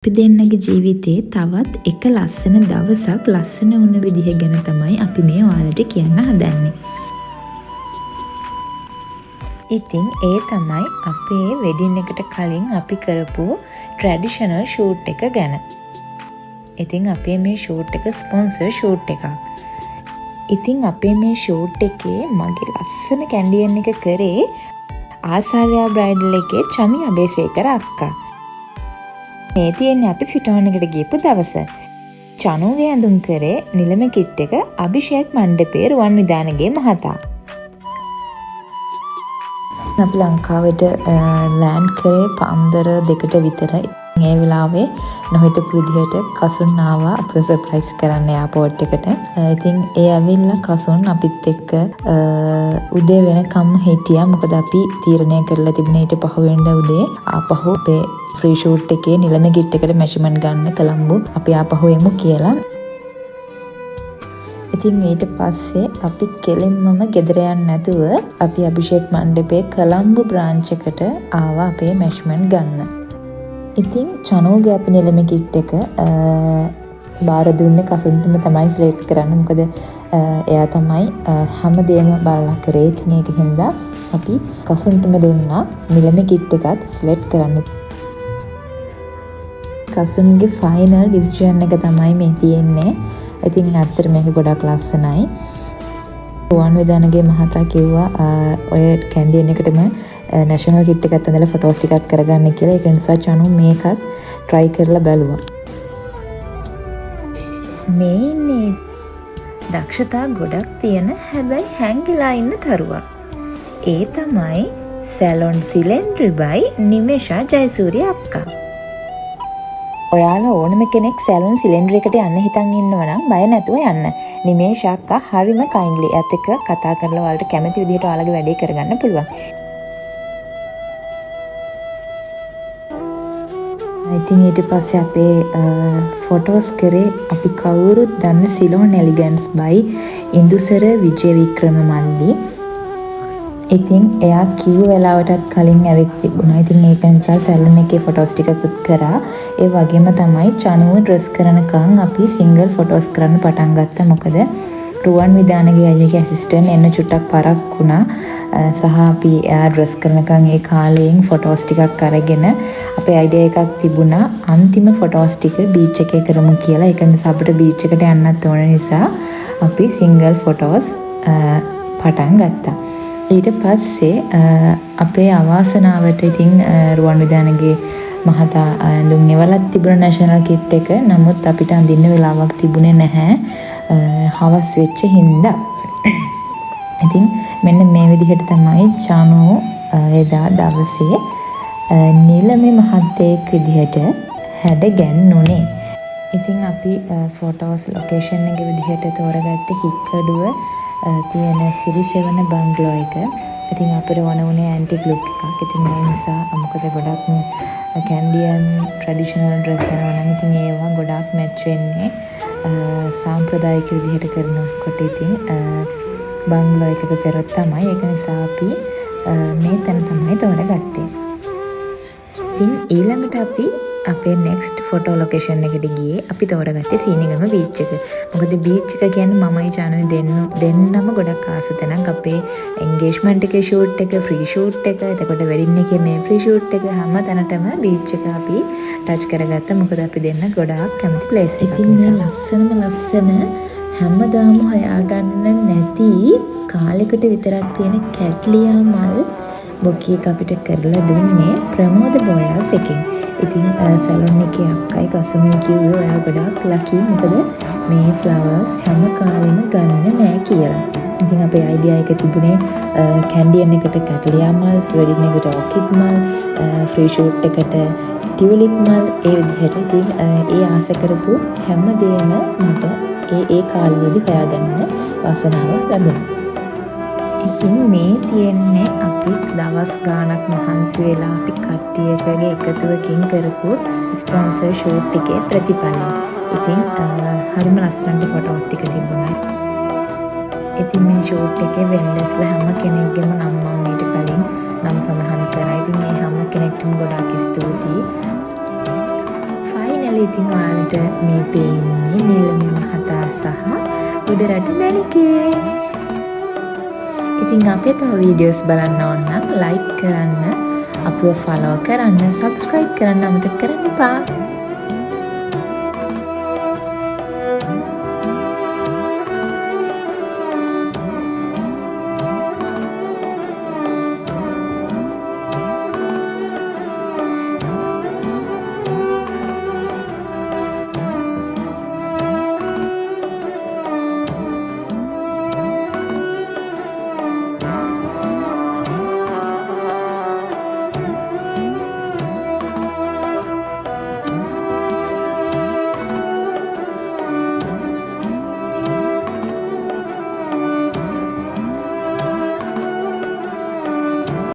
අපි දෙන්නගේ ජීවිතේ තවත් එක ලස්සන දවසක් ලස්සන වුණ විදිහ ගැන තමයි අපි මේ ඔයාලට කියන්න හදන්නේ. ඉතින් ඒ තමයි අපේ වෙඩින් එකට කලින් අපි කරපු ට්‍රැඩිෂනල් ෂූට් එක ගැන. ඉතින් අපේ මේ ෂූට් එක ස්පොන්සර් ෂූට් එකක්. ඉතින් අපේ මේ ෂූට් එකේ මගේ ලස්සන කැන්ඩියන් එක කරේ ආසාරයා බ්‍රයිඩල් එකේ චමි අබේසේකර අක්කා. මේ තියෙන්නේ අපි ෆිටෝන් එකට ගියපු දවස. චනුගේ ඇඳුම් කරේ නිලම කිට් එක අභිෂේක් මණ්ඩපේ රුවන් විදානගේ මහතා. අපි ලංකාවට ලෑන්ඩ් කරේ පාන්දර 2ට විතර. ඒ වෙලාවේ නොහිතපු විදිහට කසුන් ආවා අපව සර්ප්‍රයිස් කරන්න එයාපෝට් එකට. ඉතින් ඒ ඇවිල්ලා කසුන් අපිත් එක්ක උදේ වෙනකම් හිටියා. මොකද අපි තීරණය කරලා තිබුණේ ඊට පහුවෙනිදා උදේ ආපහු අපේ ෆ්‍රී ෂූට් එකේ නිලම ගිට් එකට මෙෂර්මන්ට් ගන්න කොළඹ අපි ආපහු එමු කියලා. ඉතින් ඊට පස්සේ අපි කෙලින්මම ගෙදර යන්න නැතුව අපි අභිෂේක් මණ්ඩපේ කොළඹ බ්‍රාන්ච් එකට ආවා අපේ මෙෂර්මන්ට් ගන්න. ඉතින් චනෝගේ අපි නිලම කිට් එක බාර දුන්නේ කසුන්ටම තමයි සිලෙක්ට් කරන්න. මොකද එයා තමයි හැමදේම බලලා කරේ. ඉතින් ඒක හින්දා අපි කසුන්ටම දුන්නා නිලම කිට් එකත් සිලෙක්ට් කරන්න. කසුන්ගේ ෆයිනල් ඩිසිෂන් එක තමයි මේ තියෙන්නේ. ඉතින් ඇත්තට මේක ගොඩක් ලස්සනයි. රුවන් විදානගේ මහතා කිව්වා ඔය කැන්ඩියන් එකටම නැෂනල් කිට් එකත් ඇඳලා ෆොටෝස් ටිකක් කරගන්න කියලා. ඒක නිසා චනු මේකත් try කරලා බැලුවා. මේ ඉන්නේ දක්ෂතා ගොඩක් තියෙන හැබැයි හැංගිලා ඉන්න තරුවක්. ඒ තමයි සැලොන් සිලෙන්ඩ්‍රිබයි නිමේෂා ජයසූරිය අක්කා. ඔයාලා ඕනම කෙනෙක් සැලොන් සිලෙන්ඩර් එකට යන්න හිතන් ඉන්නවා නම් බය නැතුව යන්න. නිමේෂා අක්කා හරිම කයින්ඩ්ලි. එයාත් එක්ක කතා කරලා ඔයාලට කැමති විදිහට ඔයාලගේ වැඩේ කරගන්න පුළුවන්. ඉතින් ඊට පස්සේ අපේ ෆොටෝස් කරේ අපි කවුරුත් දන්න සිලෝන් එලිගන්ස් බයි ඉන්දුසර විජය වික්‍රම මල්ලි. ඉතින් එයා කිව්ව වෙලාවටත් කලින් ඇවිත් තිබුණා. ඉතින් ඒක නිසා සැලුන් එකේ ෆොටෝස් ටිකකුත් කරා. ඒ වගේම තමයි චනුව ඩ්‍රෙස් කරනකන් අපි සිංගල් ෆොටෝස් කරන්න පටන් ගත්තා. මොකද රුවන් විදානගේ අයියාගේ ඇසිස්ටන්ට් එන්න චුට්ටක් පරක් වුණා. සහ අපි එයා ඩ්‍රෙස් කරනකන් ඒ කාලයෙන් ෆොටෝස් ටිකක් අරගෙන අපේ අයිඩියා එකක් තිබුණා අන්තිම ෆොටෝස් ටික බීච් එකේ කරමු කියලා. ඒක නිසා අපිට බීච් එකට යන්නත් ඕන නිසා අපි සිංගල් ෆොටෝස් පටන් ගත්තා. ඊට පස්සේ අපේ අවාසනාවට ඉතින් රුවන් විදානගේ මහතා ඇඳුම් එවලත් තිබුණ නැෂනල් කිට් එක. නමුත් අපිට අඳින්න වෙලාවක් තිබුණේ නැහැ හවස් වෙච්ච හින්දා. ඉතින් මෙන්න මේ විදිහට තමයි චනෝ එදා දවසේ නිලමේ මහත්තයෙක් විදිහට හැඩ ගැන්නුනේ. ඉතින් අපි ෆොටෝස් ලොකේෂන් එක විදිහට තෝරගත්තේ හික්කඩුව තියෙන සිරිසෙවන බංගලෝ එක. ඉතින් අපිට වුණ උනේ ඇන්ටික් ලුක් එකක්. ඉතින් ඒ නිසා මොකද ගොඩක් කැන්ඩියන් ට්‍රැඩිෂනල් ඩ්‍රෙස් යනවා නම් ඉතින් ඒවා ගොඩක් මැච් වෙන්නේ සාම්ප්‍රදායික විදිහට කරනකොට. ඉතින් බංගලෝ එකක කරොත් තමයි. ඒක නිසා අපි මේ තැන තමයි තෝරගත්තේ. ඉතින් ඊළඟට අපි අපේ නෙක්ස්ට් ෆොටෝ ලොකේෂන් එකට ගියේ. අපි තෝරගත්තේ සීනිගම බීච් එක. මොකද බීච් එක කියන්නේ මමයි චනුයි දෙන්නම ගොඩක් ආස තැනක්. අපේ එන්ගේජ්මන්ට් එකේ ෂූට් එක, ෆ්‍රී ෂූට් එක, එතකොට වෙඩින් එකේ මේ ෆ්‍රී ෂූට් එක හැම තැනටම බීච් එක අපි ටච් කරගත්තා. මොකද අපි දෙන්න ගොඩාක් කැමති ප්ලේස් එකක්. ඉතින් මේ ලස්සන හැමදාම හොයාගන්න නැති කාලෙකට විතරක් තියෙන කැට්ලියා මල් බොකේ එක අපිට කරලා දුන්නේ ප්‍රමෝද බෝයාස් එකෙන්. ඉතින් සැලොන් එකේ අක්කයි කසුමයි කිව්වේ ඔයා ගොඩාක් ලකි. මොකද මේ ෆ්ලවර්ස් හැම කාලෙම ගන්න නෑ කියලා. ඉතින් අපේ අයිඩියා එක තිබුණේ කැන්ඩියන් එකට කැට්ලියා මල්, වෙඩින් එකට ඔකිඩ් මල්, ෆ්‍රී ෂූට් එකට ටියුලිප් මල්. ඒ විදිහට ඉතින් ඒ ආස කරපු හැමදේම මට ඒ කාලෙදි හොයාගන්න වාසනාව ලැබුණා. ඉතින් මේ තියෙන්නේ අපි දවස් ගාණක් මහන්සි වෙලා අපි කට්ටියකගේ එකතුවකින් කරපු ස්පොන්සර් ෂූට් එකේ ප්‍රතිඵලය. ඉතින් හරිම ලස්සනට ෆොටෝස් ටික තිබුණා. ඉතින් මේ ෂූට් එකේ වෙන්ඩර්ස්ලා හැම කෙනෙක්ගේම නම් මම ඊට කලින් නම් සඳහන් කරා. ඉතින් මේ හැම කෙනෙක්ටම ගොඩාක් ස්තුතියි. ඉතින් ඔයාලට මේ පේන්නේ නිල්මේ මහතා සහ උඩරට මැණිකේ. ඉතින් අපේ තව වීඩියෝස් බලන්න ඕන නම් ලයික් කරන්න, අපිව ෆලෝ කරන්න, සබ්ස්ක්‍රයිබ් කරන්න අමතක කරන්න එපා.